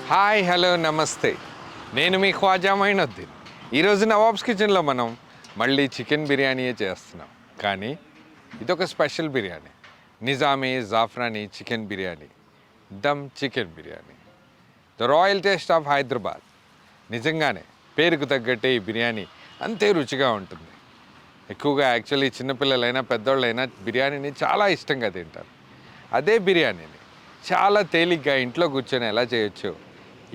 Hi hello నమస్తే, నేను మీ ఖ్వాజా మైనుద్దీన్. ఈరోజు నవాబ్స్ కిచెన్లో మనం మళ్ళీ చికెన్ బిర్యానీయే చేస్తున్నాం. కానీ ఇదొక special biryani, Nizami Zafrani chicken biryani, dum chicken biryani, the royal taste of Hyderabad. నిజంగానే పేరుకు తగ్గట్టే ఈ బిర్యానీ అంతే రుచిగా ఉంటుంది. ఎక్కువగా యాక్చువల్లీ చిన్నపిల్లలైనా పెద్దోళ్ళైనా బిర్యానీని చాలా ఇష్టంగా తింటారు. అదే బిర్యానీని చాలా తేలిగ్గా ఇంట్లో కూర్చొని ఎలా చేయొచ్చో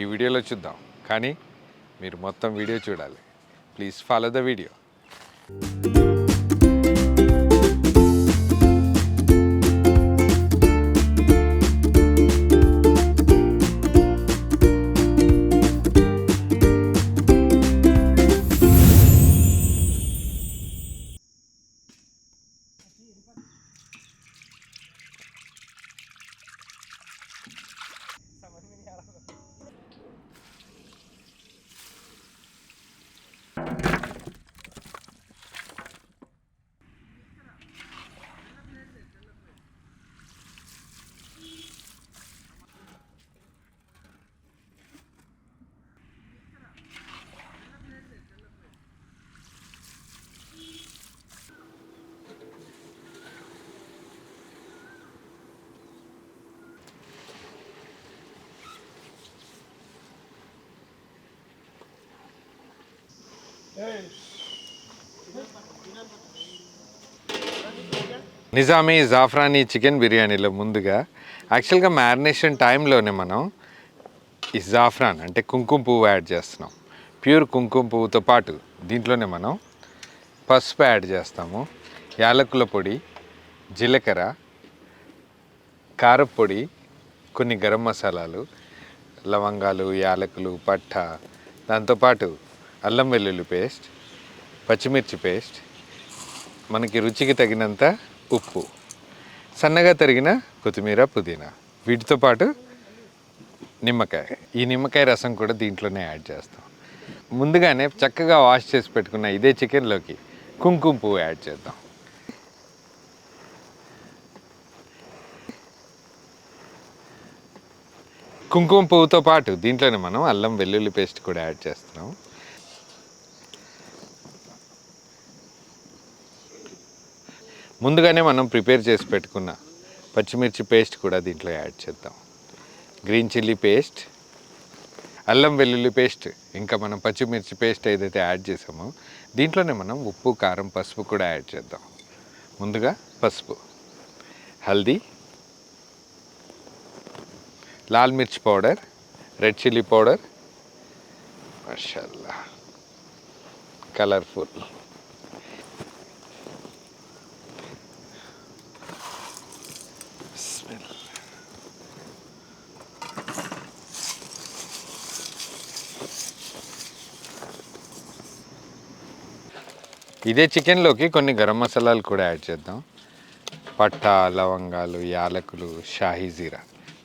ఈ వీడియోలో చూద్దాం. కానీ మీరు మొత్తం వీడియో చూడాలి. Please follow the video. Nizami Zafrani chicken బిర్యానీలో ముందుగా యాక్చువల్గా మ్యారినేషన్ టైంలోనే మనం ఈ జాఫ్రాన్ అంటే కుంకుమ పువ్వు యాడ్ చేస్తున్నాం. ప్యూర్ కుంకుమ పువ్వుతో పాటు దీంట్లోనే మనం పసుపు యాడ్ చేస్తాము, యాలకుల పొడి, జీలకర్ర, కారపొడి, కొన్ని గరం మసాలాలు, లవంగాలు, యాలకులు, పట్ట, దాంతోపాటు అల్లం వెల్లుల్లి పేస్ట్, పచ్చిమిర్చి పేస్ట్, మనకి రుచికి తగినంత ఉప్పు, సన్నగా తరిగిన కొత్తిమీర, పుదీనా, వీటితో పాటు నిమ్మకాయ. ఈ నిమ్మకాయ రసం కూడా దీంట్లోనే యాడ్ చేస్తాం. ముందుగానే చక్కగా వాష్ చేసి పెట్టుకున్న ఇదే చికెన్లోకి కుంకుమ పువ్వు యాడ్ చేద్దాం. కుంకుమ పువ్వుతో పాటు దీంట్లోనే మనం అల్లం వెల్లుల్లి పేస్ట్ కూడా యాడ్ చేస్తున్నాం. ముందుగానే మనం ప్రిపేర్ చేసి పెట్టుకున్న పచ్చిమిర్చి పేస్ట్ కూడా దీంట్లో యాడ్ చేద్దాం. గ్రీన్ చిల్లీ పేస్ట్, అల్లం వెల్లుల్లి పేస్ట్, ఇంకా మనం పచ్చిమిర్చి పేస్ట్ ఏదైతే యాడ్ చేసామో దీంట్లోనే మనం ఉప్పు, కారం, పసుపు కూడా యాడ్ చేద్దాం. ముందుగా పసుపు, హల్దీ, లాల్ మిర్చి పౌడర్, రెడ్ చిల్లీ పౌడర్, మాషాల్లా కలర్ఫుల్, ఇదే చికెన్లోకి కొన్ని గరం మసాలాలు కూడా యాడ్ చేద్దాం. పట్ట, లవంగాలు, యాలకులు, షాహీ జీరా,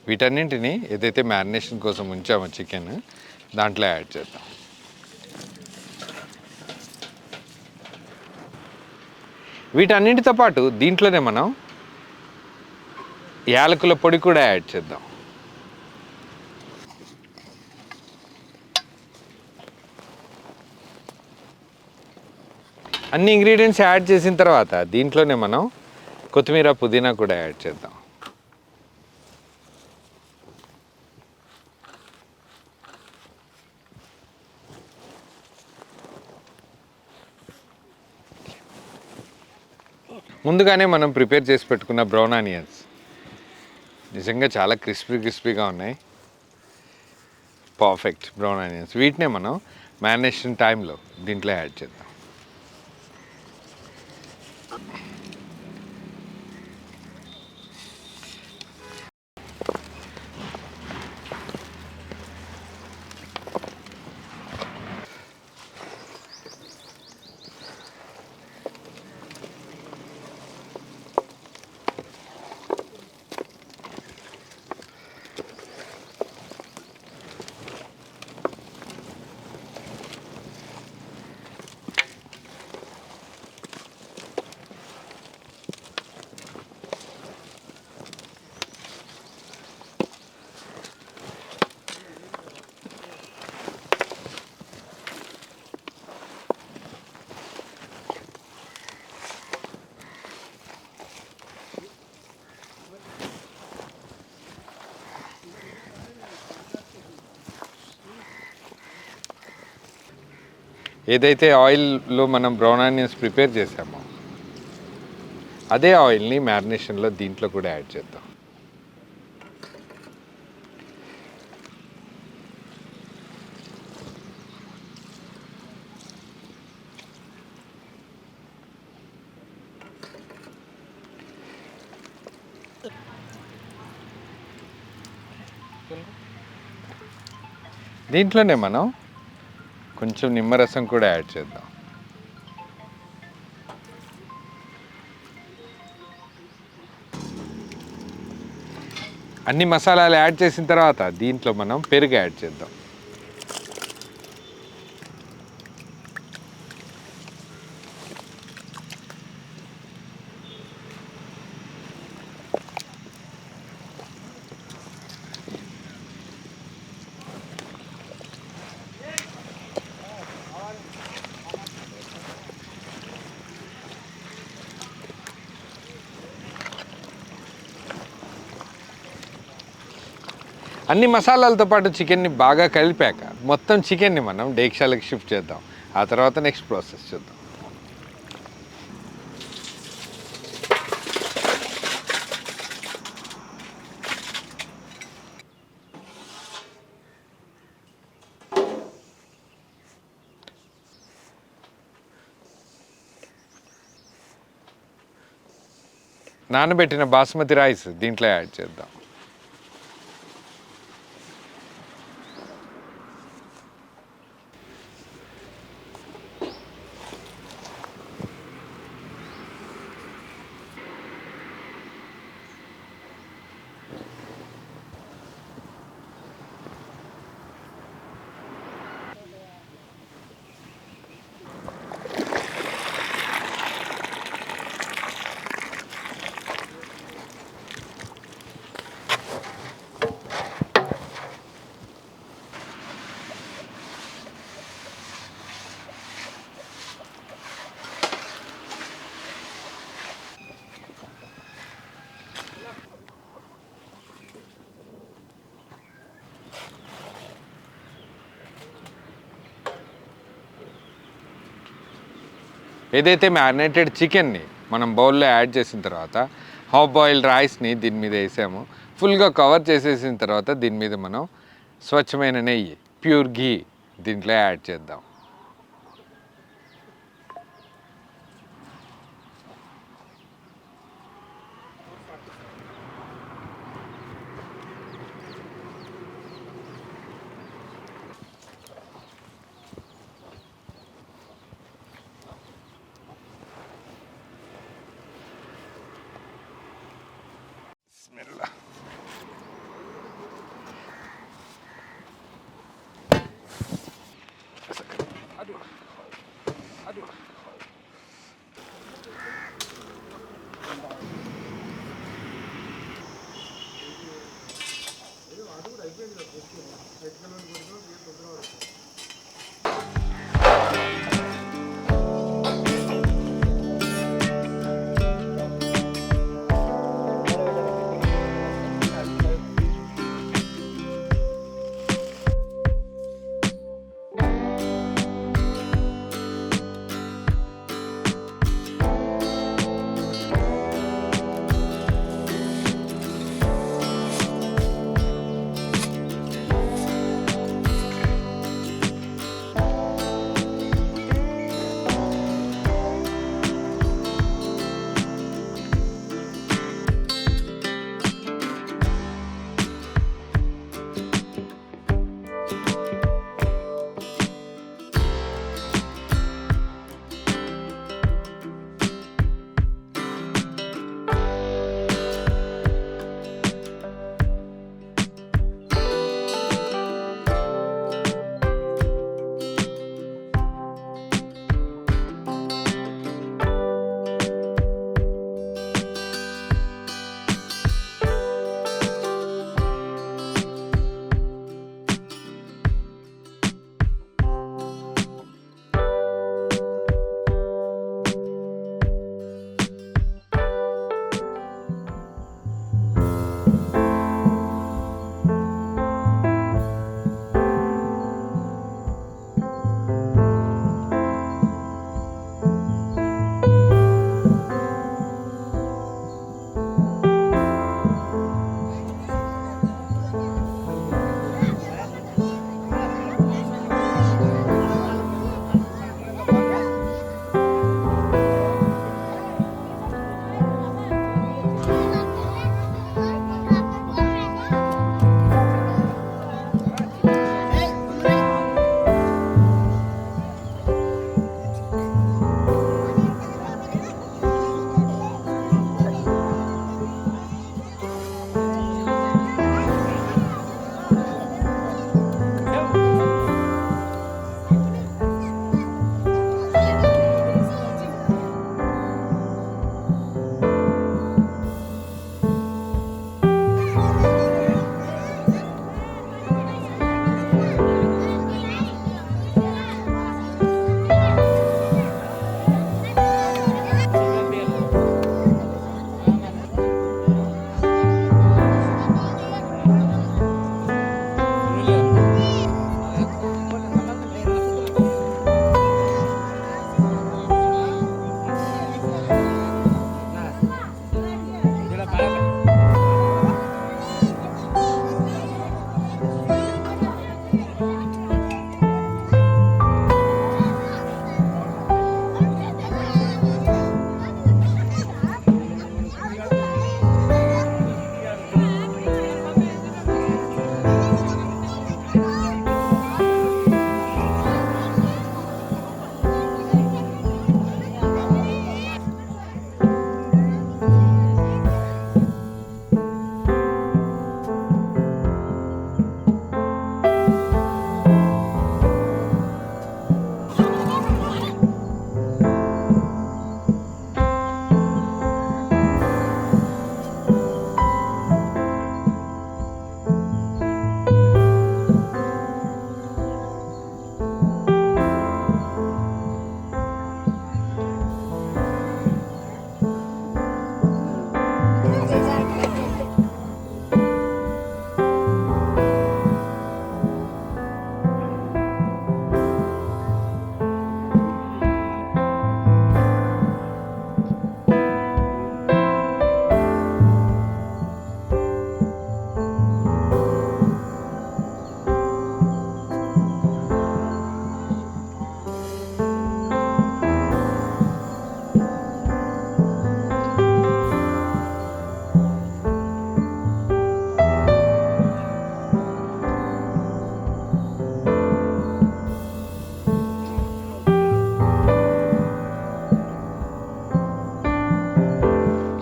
వీటన్నింటినీ ఏదైతే మ్యారినేషన్ కోసం ఉంచామో చికెన్ దాంట్లో యాడ్ చేద్దాం. వీటన్నింటితో పాటు దీంట్లోనే మనం యాలకుల పొడి కూడా యాడ్ చేద్దాం. అన్ని ఇంగ్రీడియంట్స్ యాడ్ చేసిన తర్వాత దీంట్లోనే మనం కొత్తిమీర, పుదీనా కూడా యాడ్ చేద్దాం. ముందుగానే మనం ప్రిపేర్ చేసి పెట్టుకున్న బ్రౌన్ ఆనియన్స్ నిజంగా చాలా క్రిస్పీగా ఉన్నాయి. పర్ఫెక్ట్ బ్రౌన్ ఆనియన్స్, వీటినే మనం మ్యారినేషన్ టైంలో దీంట్లో యాడ్ చేద్దాం. ఏదైతే ఆయిల్లో మనం బ్రౌన్ ఆనియన్స్ ప్రిపేర్ చేసామో అదే ఆయిల్ని మ్యారినేషన్లో దీంట్లో కూడా యాడ్ చేద్దాం. దీంట్లోనే మనం కొంచెం నిమ్మరసం కూడా యాడ్ చేద్దాం. అన్ని మసాలాలు యాడ్ చేసిన తర్వాత దీంట్లో మనం పెరుగు యాడ్ చేద్దాం. అన్ని మసాలాలతో పాటు చికెన్ని బాగా కలిపాక మొత్తం చికెన్ని మనం డేక్షాలకు షిఫ్ట్ చేద్దాం. ఆ తర్వాత నెక్స్ట్ ప్రాసెస్ చూద్దాం. నానబెట్టిన బాస్మతి రైస్ దీంట్లో యాడ్ చేద్దాం. ఏదైతే మ్యారినేటెడ్ చికెన్ని మనం బౌల్లో యాడ్ చేసిన తర్వాత హాఫ్ బాయిల్డ్ రైస్ని దీని మీద వేసాము. ఫుల్గా కవర్ చేసేసిన తర్వాత దీని మీద మనం స్వచ్ఛమైన నెయ్యి, ప్యూర్ ఘీ దీంట్లో యాడ్ చేద్దాం. Bismillah.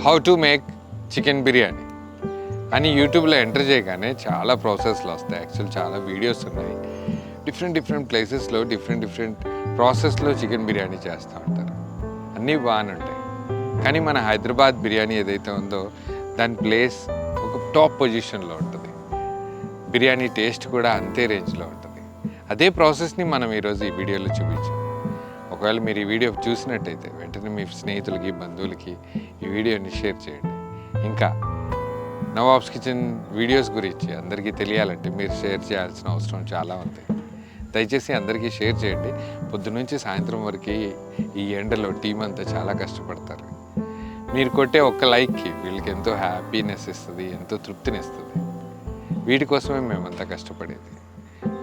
How to make chicken biryani అని యూట్యూబ్లో ఎంటర్ చేయగానే చాలా ప్రాసెస్లు వస్తాయి. యాక్చువల్ చాలా వీడియోస్ ఉన్నాయి. డిఫరెంట్ ప్లేసెస్లో డిఫరెంట్ ప్రాసెస్లో చికెన్ బిర్యానీ చేస్తూ ఉంటారు. అన్నీ బాగానే ఉంటాయి. కానీ మన హైదరాబాద్ బిర్యానీ ఏదైతే ఉందో దాని ప్లేస్ ఒక టాప్ పొజిషన్లో ఉంటుంది. బిర్యానీ టేస్ట్ కూడా అంతే రేంజ్లో ఉంటుంది. అదే ప్రాసెస్ని మనం ఈరోజు ఈ వీడియోలో చూపించాం. ఒకవేళ మీరు ఈ వీడియో చూసినట్టయితే వెంటనే మీ స్నేహితులకి, బంధువులకి ఈ వీడియోని షేర్ చేయండి. ఇంకా నవాబ్స్ కిచెన్ వీడియోస్ గురించి అందరికీ తెలియాలంటే మీరు షేర్ చేయాల్సిన అవసరం చాలా ఉంది. దయచేసి అందరికీ షేర్ చేయండి. పొద్దునుంచి సాయంత్రం వరకు ఈ ఎండలో టీం అంతా చాలా కష్టపడతారు. మీరు కొట్టే ఒక్క లైక్కి వీళ్ళకి ఎంతో హ్యాపీనెస్ ఇస్తుంది, ఎంతో తృప్తినిస్తుంది. వీటి కోసమే మేమంతా కష్టపడేది.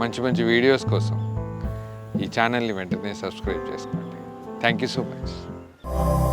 మంచి వీడియోస్ కోసం ఈ ఛానల్ని వెంటనే సబ్స్క్రైబ్ చేసుకోండి. Thank you so much.